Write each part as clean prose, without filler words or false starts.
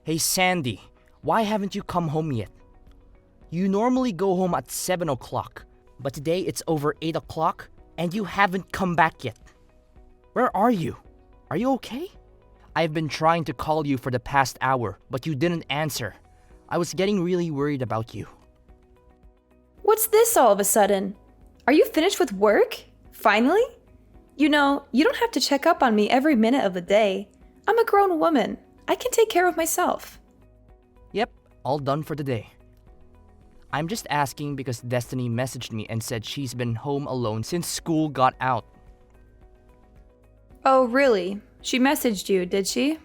Hey Sandy, why haven't you come home yet? You normally go home at 7 o'clock, but today it's over 8 o'clock and you haven't come back yet. Where are you? Are you okay? I've been trying to call you for the past hour, but you didn't answer. I was getting really worried about you. What's this all of a sudden? Are you finished with work? Finally? You know, you don't have to check up on me every minute of the day. I'm a grown woman. I can take care of myself. Yep, all done for the day. I'm just asking because Destiny messaged me and said she's been home alone since school got out. Oh, really? She messaged you, did she?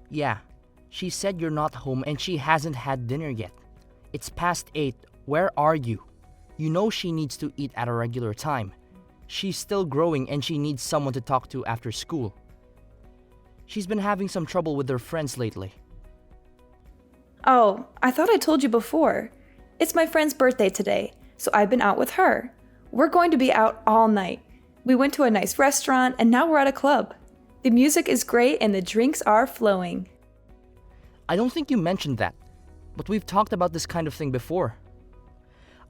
Yeah, she said you're not home and she hasn't had dinner yet. It's past 8. Where are you? You know she needs to eat at a regular time. She's still growing and she needs someone to talk to after school. She's been having some trouble with her friends lately. Oh, I thought I told you before. It's my friend's birthday today, so I've been out with her. We're going to be out all night. We went to a nice restaurant and now we're at a club. The music is great and the drinks are flowing. I don't think you mentioned that, but we've talked about this kind of thing before.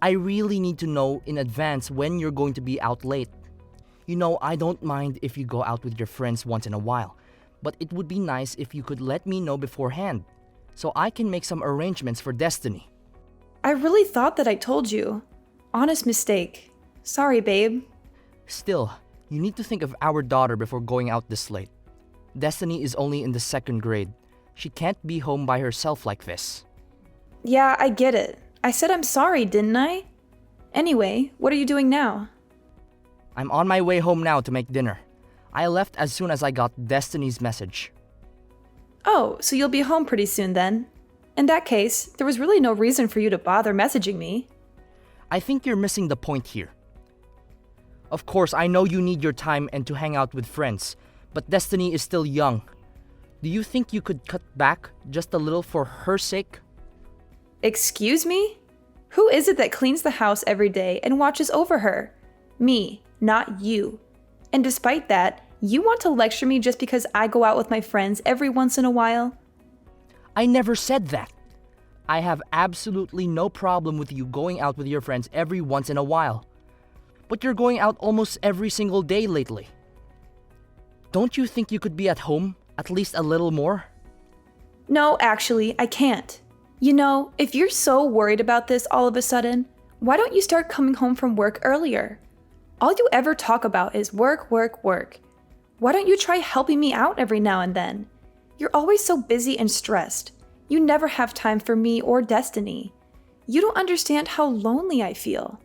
I really need to know in advance when you're going to be out late. You know, I don't mind if you go out with your friends once in a while, but it would be nice if you could let me know beforehand, so I can make some arrangements for Destiny. I really thought that I told you. Honest mistake. Sorry, babe. Still, you need to think of our daughter before going out this late. Destiny is only in the 2nd grade. She can't be home by herself like this. Yeah, I get it. I said I'm sorry, didn't I? Anyway, what are you doing now? I'm on my way home now to make dinner. I left as soon as I got Destiny's message. Oh, so you'll be home pretty soon then. In that case, there was really no reason for you to bother messaging me. I think you're missing the point here. Of course, I know you need your time and to hang out with friends, but Destiny is still young. Do you think you could cut back just a little for her sake? Excuse me? Who is it that cleans the house every day and watches over her? Me, not you. And despite that, you want to lecture me just because I go out with my friends every once in a while? I never said that. I have absolutely no problem with you going out with your friends every once in a while. But you're going out almost every single day lately. Don't you think you could be at home at least a little more? No, actually, I can't. You know, if you're so worried about this all of a sudden, why don't you start coming home from work earlier? All you ever talk about is work, work, work. Why don't you try helping me out every now and then? You're always so busy and stressed. You never have time for me or Destiny. You don't understand how lonely I feel.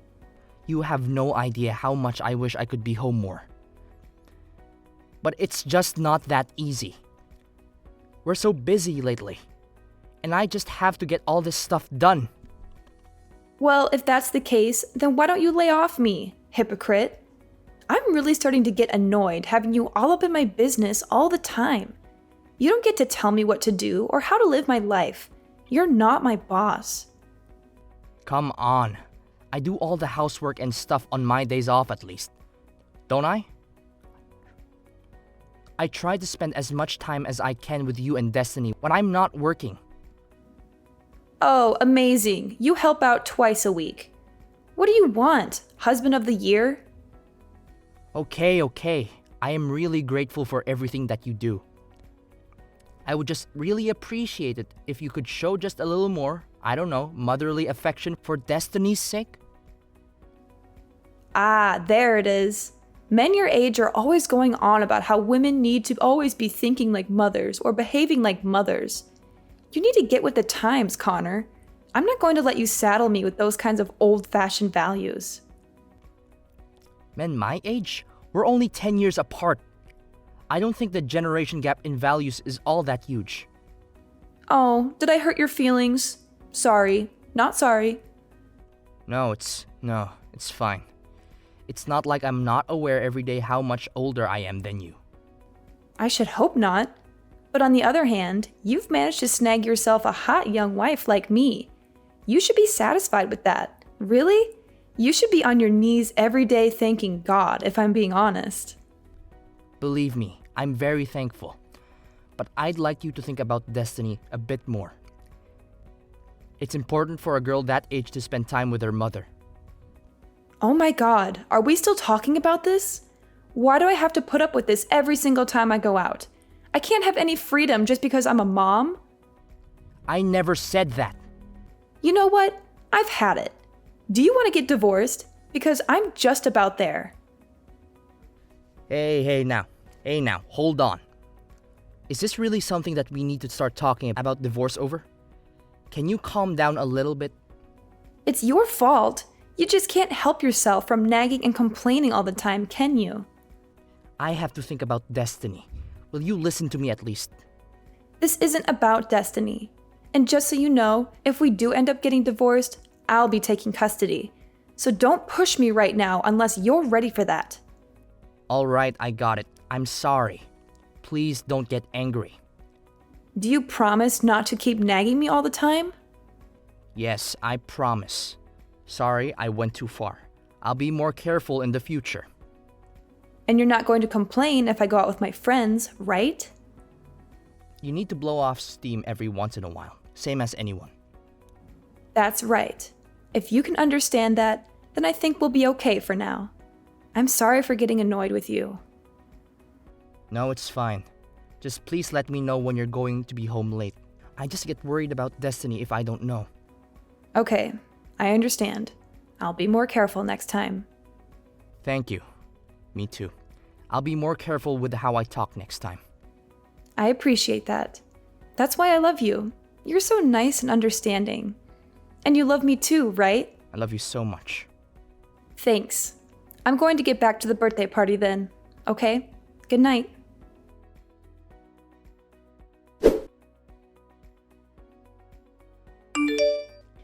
You have no idea how much I wish I could be home more. But it's just not that easy. We're so busy lately. And I just have to get all this stuff done. Well, if that's the case, then why don't you lay off me, hypocrite? I'm really starting to get annoyed having you all up in my business all the time. You don't get to tell me what to do or how to live my life. You're not my boss. Come on. I do all the housework and stuff on my days off at least. Don't I? I try to spend as much time as I can with you and Destiny when I'm not working. Oh, amazing. You help out twice a week. What do you want? Husband of the year? Okay. I am really grateful for everything that you do. I would just really appreciate it if you could show just a little more, I don't know, motherly affection for Destiny's sake. Ah, there it is. Men your age are always going on about how women need to always be thinking like mothers or behaving like mothers. You need to get with the times, Connor. I'm not going to let you saddle me with those kinds of old-fashioned values. Men my age? We're only 10 years apart. I don't think the generation gap in values is all that huge. Oh, did I hurt your feelings? Sorry. Not sorry. No, it's fine. It's not like I'm not aware every day how much older I am than you. I should hope not. But on the other hand, you've managed to snag yourself a hot young wife like me. You should be satisfied with that. Really? You should be on your knees every day thanking God, if I'm being honest. Believe me, I'm very thankful. but I'd like you to think about destiny a bit more. It's important for a girl that age to spend time with her mother. Oh my god, are we still talking about this? Why do I have to put up with this every single time I go out? I can't have any freedom just because I'm a mom? I never said that. You know what? I've had it. Do you want to get divorced? Because I'm just about there. Hey now, hold on. Is this really something that we need to start talking about divorce over? Can you calm down a little bit? It's your fault. You just can't help yourself from nagging and complaining all the time, can you? I have to think about destiny. Will you listen to me at least? This isn't about destiny. And just so you know, if we do end up getting divorced, I'll be taking custody. So don't push me right now unless you're ready for that. Alright, I got it. I'm sorry. Please don't get angry. Do you promise not to keep nagging me all the time? Yes, I promise. Sorry, I went too far. I'll be more careful in the future. And you're not going to complain if I go out with my friends, right? You need to blow off steam every once in a while, same as anyone. That's right. If you can understand that, then I think we'll be okay for now. I'm sorry for getting annoyed with you. No, it's fine. Just please let me know when you're going to be home late. I just get worried about destiny if I don't know. Okay, I understand. I'll be more careful next time. Thank you. Me too. I'll be more careful with how I talk next time. I appreciate that. That's why I love you. You're so nice and understanding. And you love me too, right? I love you so much. Thanks. I'm going to get back to the birthday party then, okay? Good night.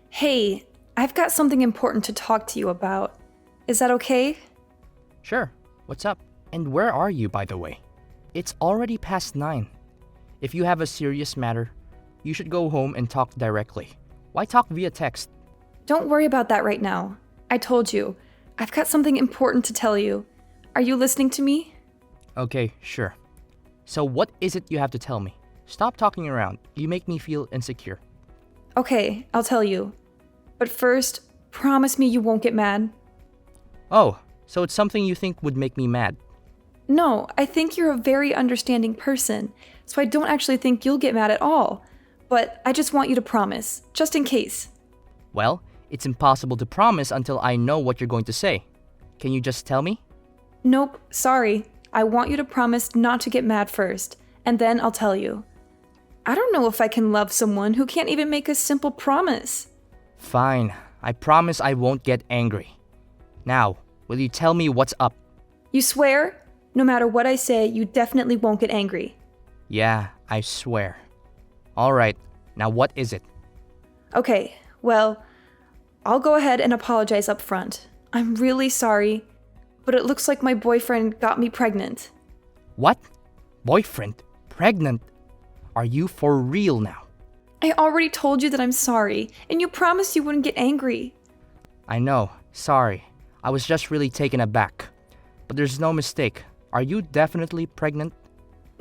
Hey, I've got something important to talk to you about. Is that okay? Sure. What's up? And where are you, by the way? It's already past 9. If you have a serious matter, you should go home and talk directly. Why talk via text? Don't worry about that right now. I told you. I've got something important to tell you. Are you listening to me? Okay, sure. So what is it you have to tell me? Stop talking around. You make me feel insecure. Okay, I'll tell you. But first, promise me you won't get mad. Oh, so it's something you think would make me mad. No, I think you're a very understanding person, so I don't actually think you'll get mad at all. But I just want you to promise, just in case. Well, it's impossible to promise until I know what you're going to say. Can you just tell me? Nope, sorry. I want you to promise not to get mad first, and then I'll tell you. I don't know if I can love someone who can't even make a simple promise. Fine. I promise I won't get angry. Now, will you tell me what's up? You swear? No matter what I say, you definitely won't get angry. Yeah, I swear. Alright, now what is it? Okay, well, I'll go ahead and apologize up front. I'm really sorry, but it looks like my boyfriend got me pregnant. What? Boyfriend? Pregnant? Are you for real now? I already told you that I'm sorry, and you promised you wouldn't get angry. I know, sorry. I was just really taken aback. But there's no mistake. Are you definitely pregnant?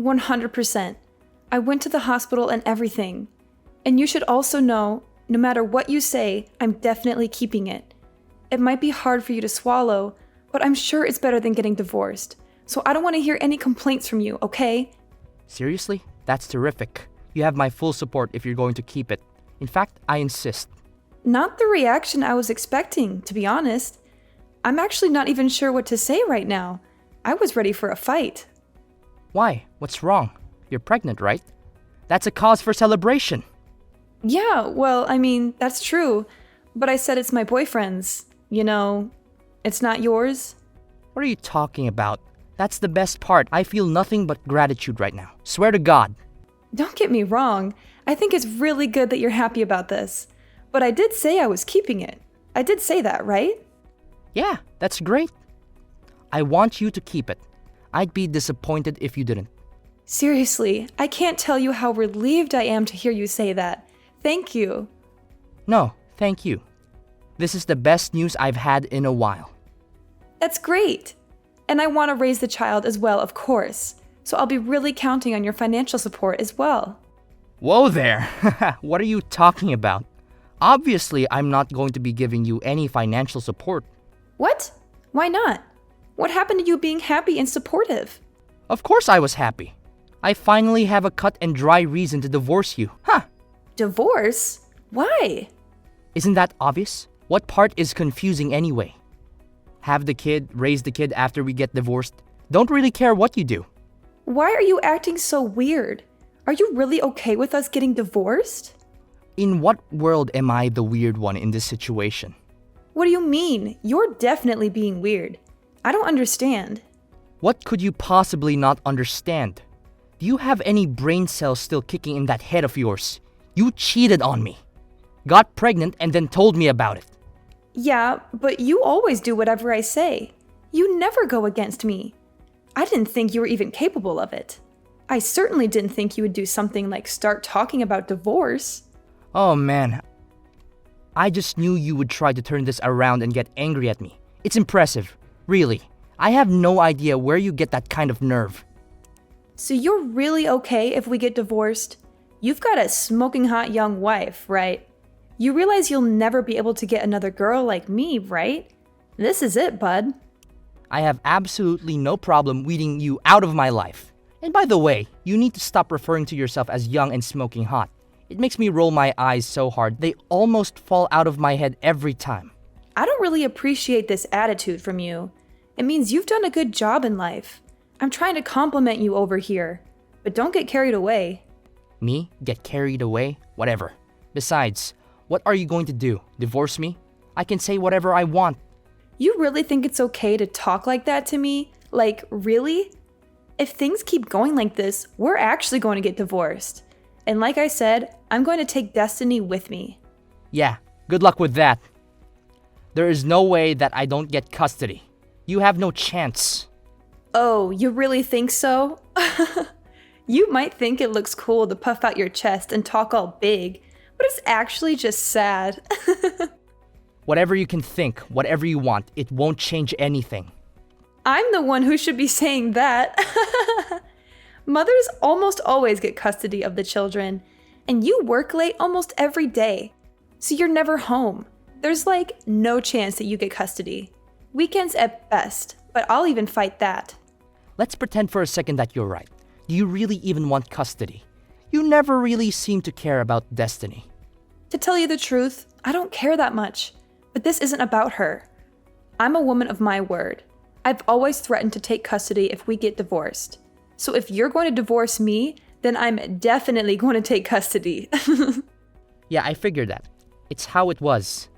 100%. I went to the hospital and everything. And you should also know, no matter what you say, I'm definitely keeping it. It might be hard for you to swallow, but I'm sure it's better than getting divorced. So I don't want to hear any complaints from you, okay? Seriously? That's terrific. You have my full support if you're going to keep it. In fact, I insist. Not the reaction I was expecting, to be honest. I'm actually not even sure what to say right now. I was ready for a fight. Why? What's wrong? You're pregnant, right? That's a cause for celebration. Yeah, well, I mean, that's true. But I said it's my boyfriend's. You know, it's not yours. What are you talking about? That's the best part. I feel nothing but gratitude right now. Swear to God. Don't get me wrong. I think it's really good that you're happy about this. But I did say I was keeping it. I did say that, right? Yeah, that's great. I want you to keep it. I'd be disappointed if you didn't. Seriously, I can't tell you how relieved I am to hear you say that. Thank you. No, thank you. This is the best news I've had in a while. That's great. And I want to raise the child as well, of course. So I'll be really counting on your financial support as well. Whoa there! What are you talking about? Obviously, I'm not going to be giving you any financial support. What? Why not? What happened to you being happy and supportive? Of course I was happy. I finally have a cut and dry reason to divorce you. Huh? Divorce? Why? Isn't that obvious? What part is confusing anyway? Have the kid, raise the kid after we get divorced. Don't really care what you do. Why are you acting so weird? Are you really okay with us getting divorced? In what world am I the weird one in this situation? What do you mean? You're definitely being weird. I don't understand. What could you possibly not understand? Do you have any brain cells still kicking in that head of yours? You cheated on me. Got pregnant and then told me about it. Yeah, but you always do whatever I say. You never go against me. I didn't think you were even capable of it. I certainly didn't think you would do something like start talking about divorce. Oh man. I just knew you would try to turn this around and get angry at me. It's impressive. Really. I have no idea where you get that kind of nerve. So you're really okay if we get divorced? You've got a smoking hot young wife, right? You realize you'll never be able to get another girl like me, right? This is it, bud. I have absolutely no problem weeding you out of my life. And by the way, you need to stop referring to yourself as young and smoking hot. It makes me roll my eyes so hard, they almost fall out of my head every time. I don't really appreciate this attitude from you. It means you've done a good job in life. I'm trying to compliment you over here, but don't get carried away. Me? Get carried away? Whatever. Besides, what are you going to do? Divorce me? I can say whatever I want. You really think it's okay to talk like that to me? Like, really? If things keep going like this, we're actually going to get divorced. And like I said, I'm going to take Destiny with me. Yeah, good luck with that. There is no way that I don't get custody. You have no chance. Oh, you really think so? You might think it looks cool to puff out your chest and talk all big, but it's actually just sad. Whatever you can think, whatever you want, it won't change anything. I'm the one who should be saying that. Mothers almost always get custody of the children, and you work late almost every day, so you're never home. There's like no chance that you get custody. Weekends at best, but I'll even fight that. Let's pretend for a second that you're right. Do you really even want custody? You never really seem to care about Destiny. To tell you the truth, I don't care that much, but this isn't about her. I'm a woman of my word. I've always threatened to take custody if we get divorced. So if you're going to divorce me, then I'm definitely going to take custody. Yeah, I figured that. It's how it was.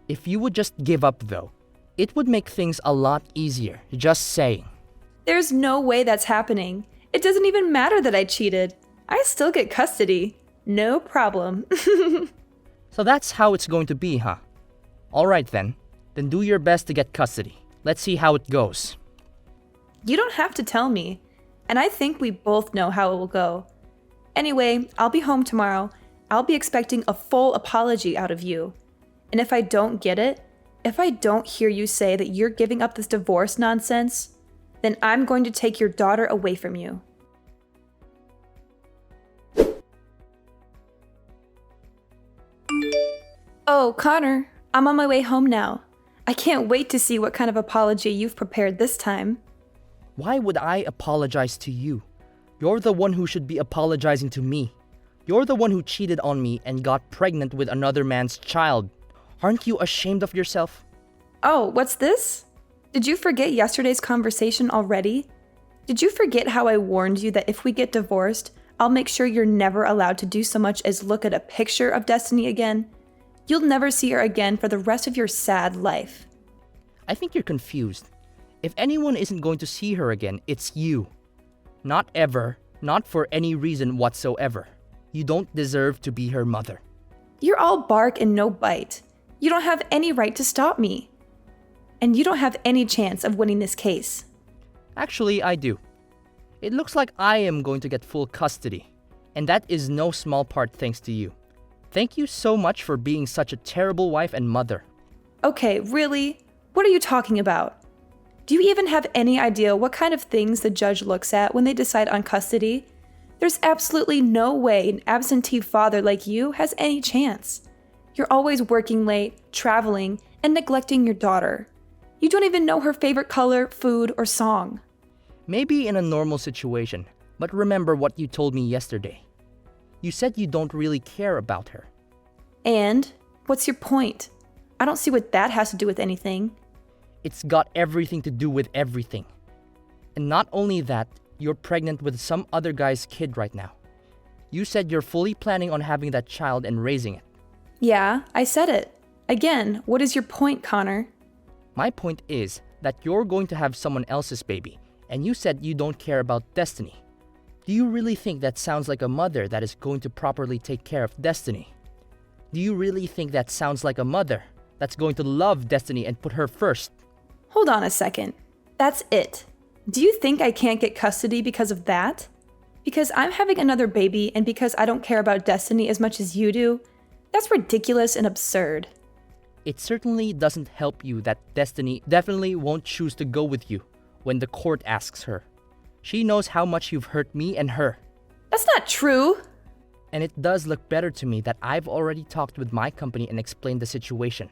If you would just give up though, it would make things a lot easier, just saying. There's no way that's happening. It doesn't even matter that I cheated. I still get custody. No problem. So that's how it's going to be, huh? Alright then. Then do your best to get custody. Let's see how it goes. You don't have to tell me. And I think we both know how it will go. Anyway, I'll be home tomorrow. I'll be expecting a full apology out of you. And if I don't get it, if I don't hear you say that you're giving up this divorce nonsense, then I'm going to take your daughter away from you. Oh, Connor, I'm on my way home now. I can't wait to see what kind of apology you've prepared this time. Why would I apologize to you? You're the one who should be apologizing to me. You're the one who cheated on me and got pregnant with another man's child. Aren't you ashamed of yourself? Oh, what's this? Did you forget yesterday's conversation already? Did you forget how I warned you that if we get divorced, I'll make sure you're never allowed to do so much as look at a picture of Destiny again? You'll never see her again for the rest of your sad life. I think you're confused. If anyone isn't going to see her again, it's you. Not ever, not for any reason whatsoever. You don't deserve to be her mother. You're all bark and no bite. You don't have any right to stop me. And you don't have any chance of winning this case. Actually, I do. It looks like I am going to get full custody. And that is no small part thanks to you. Thank you so much for being such a terrible wife and mother. Okay, really? What are you talking about? Do you even have any idea what kind of things the judge looks at when they decide on custody? There's absolutely no way an absentee father like you has any chance. You're always working late, traveling, and neglecting your daughter. You don't even know her favorite color, food, or song. Maybe in a normal situation, but remember what you told me yesterday. You said you don't really care about her. And? What's your point? I don't see what that has to do with anything. It's got everything to do with everything. And not only that, you're pregnant with some other guy's kid right now. You said you're fully planning on having that child and raising it. Yeah, I said it. Again, what is your point, Connor? My point is that you're going to have someone else's baby, and you said you don't care about Destiny. Do you really think that sounds like a mother that is going to properly take care of Destiny? Do you really think that sounds like a mother that's going to love Destiny and put her first? Hold on a second. That's it. Do you think I can't get custody because of that? Because I'm having another baby and because I don't care about Destiny as much as you do? That's ridiculous and absurd. It certainly doesn't help you that Destiny definitely won't choose to go with you when the court asks her. She knows how much you've hurt me and her. That's not true. And it does look better to me that I've already talked with my company and explained the situation.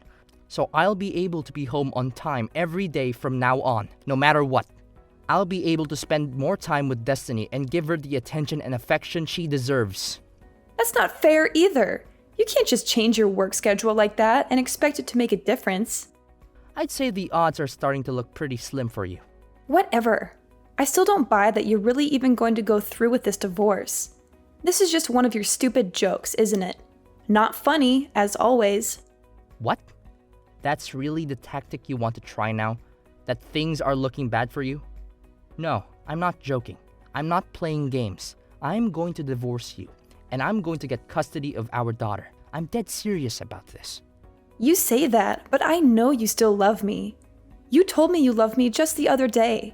So I'll be able to be home on time every day from now on, no matter what. I'll be able to spend more time with Destiny and give her the attention and affection she deserves. That's not fair either. You can't just change your work schedule like that and expect it to make a difference. I'd say the odds are starting to look pretty slim for you. Whatever. I still don't buy that you're really even going to go through with this divorce. This is just one of your stupid jokes, isn't it? Not funny, as always. What? That's really the tactic you want to try now? That things are looking bad for you? No, I'm not joking. I'm not playing games. I'm going to divorce you, and I'm going to get custody of our daughter. I'm dead serious about this. You say that, but I know you still love me. You told me you loved me just the other day.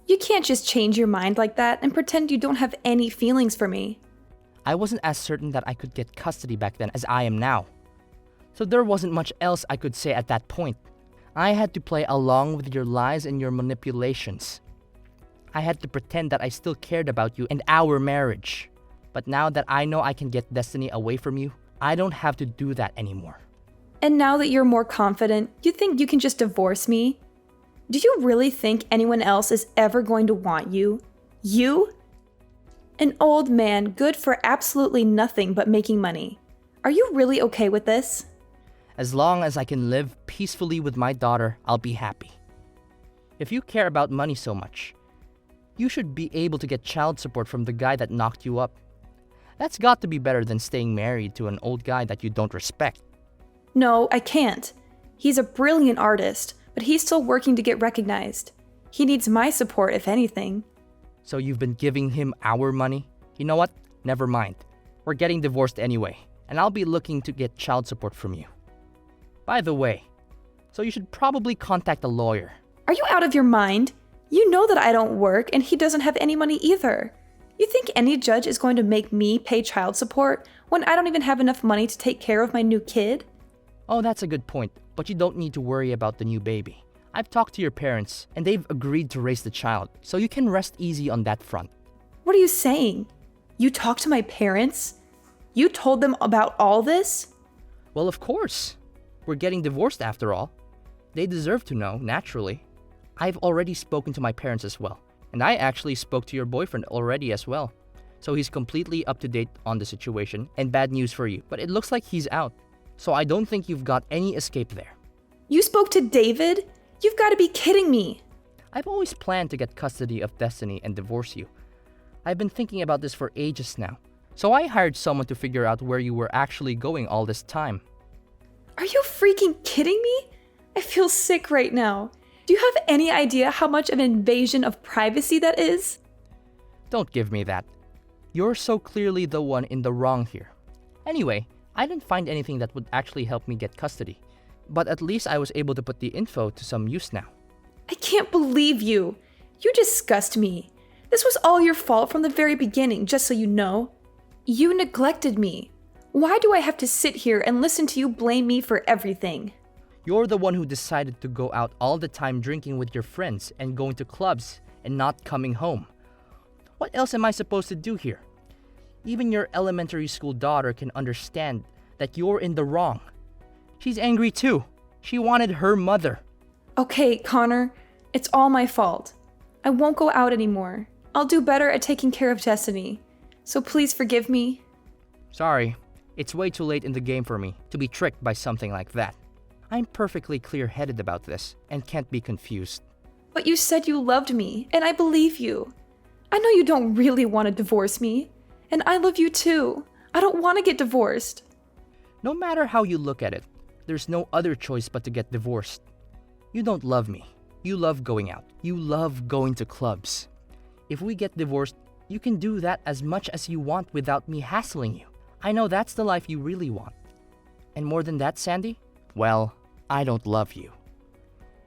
You can't just change your mind like that and pretend you don't have any feelings for me. I wasn't as certain that I could get custody back then as I am now. So there wasn't much else I could say at that point. I had to play along with your lies and your manipulations. I had to pretend that I still cared about you and our marriage. But now that I know I can get Destiny away from you, I don't have to do that anymore. And now that you're more confident, you think you can just divorce me? Do you really think anyone else is ever going to want you? You? An old man good for absolutely nothing but making money. Are you really okay with this? As long as I can live peacefully with my daughter, I'll be happy. If you care about money so much, you should be able to get child support from the guy that knocked you up. That's got to be better than staying married to an old guy that you don't respect. No, I can't. He's a brilliant artist, but he's still working to get recognized. He needs my support, if anything. So you've been giving him our money? You know what? Never mind. We're getting divorced anyway, and I'll be looking to get child support from you. By the way, so you should probably contact a lawyer. Are you out of your mind? You know that I don't work and he doesn't have any money either. You think any judge is going to make me pay child support when I don't even have enough money to take care of my new kid? Oh, that's a good point, but you don't need to worry about the new baby. I've talked to your parents, and they've agreed to raise the child, so you can rest easy on that front. What are you saying? You talked to my parents? You told them about all this? Well, of course. We're getting divorced after all. They deserve to know, naturally. I've already spoken to my parents as well, and I actually spoke to your boyfriend already as well. So he's completely up to date on the situation, and bad news for you, but it looks like he's out. So I don't think you've got any escape there. You spoke to David? You've got to be kidding me. I've always planned to get custody of Destiny and divorce you. I've been thinking about this for ages now. So I hired someone to figure out where you were actually going all this time. Are you freaking kidding me? I feel sick right now. Do you have any idea how much of an invasion of privacy that is? Don't give me that. You're so clearly the one in the wrong here. Anyway, I didn't find anything that would actually help me get custody. But at least I was able to put the info to some use now. I can't believe you. You disgust me. This was all your fault from the very beginning, just so you know. You neglected me. Why do I have to sit here and listen to you blame me for everything? You're the one who decided to go out all the time drinking with your friends and going to clubs and not coming home. What else am I supposed to do here? Even your elementary school daughter can understand that you're in the wrong. She's angry too. She wanted her mother. Okay, Connor, it's all my fault. I won't go out anymore. I'll do better at taking care of Destiny. So please forgive me. Sorry, it's way too late in the game for me to be tricked by something like that. I'm perfectly clear-headed about this and can't be confused. But you said you loved me, and I believe you. I know you don't really want to divorce me, and I love you too. I don't want to get divorced. No matter how you look at it, there's no other choice but to get divorced. You don't love me. You love going out. You love going to clubs. If we get divorced, you can do that as much as you want without me hassling you. I know that's the life you really want. And more than that, Sandy? Well, I don't love you.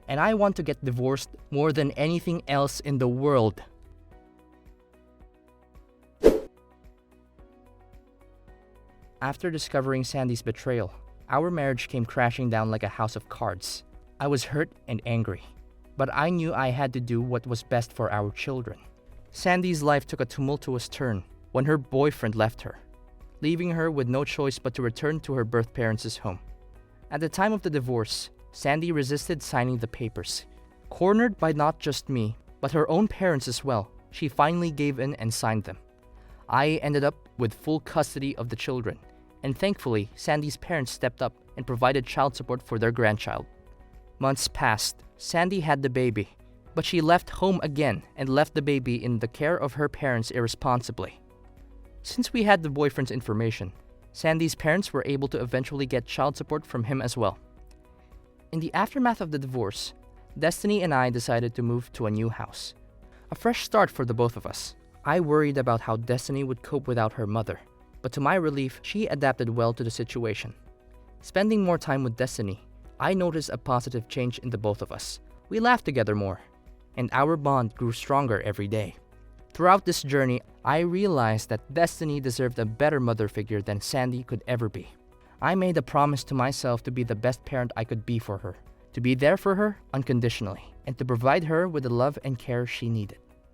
And I want to get divorced more than anything else in the world. After discovering Sandy's betrayal, our marriage came crashing down like a house of cards. I was hurt and angry, but I knew I had to do what was best for our children. Sandy's life took a tumultuous turn when her boyfriend left her, leaving her with no choice but to return to her birth parents' home. At the time of the divorce, Sandy resisted signing the papers. Cornered by not just me, but her own parents as well, she finally gave in and signed them. I ended up with full custody of the children, and thankfully, Sandy's parents stepped up and provided child support for their grandchild. Months passed. Sandy had the baby, but she left home again and left the baby in the care of her parents irresponsibly. Since we had the boyfriend's information, Sandy's parents were able to eventually get child support from him as well. In the aftermath of the divorce, Destiny and I decided to move to a new house. A fresh start for the both of us. I worried about how Destiny would cope without her mother, but to my relief, she adapted well to the situation. Spending more time with Destiny, I noticed a positive change in the both of us. We laughed together more, and our bond grew stronger every day. Throughout this journey, I realized that Destiny deserved a better mother figure than Sandy could ever be. I made a promise to myself to be the best parent I could be for her, to be there for her unconditionally, and to provide her with the love and care she needed.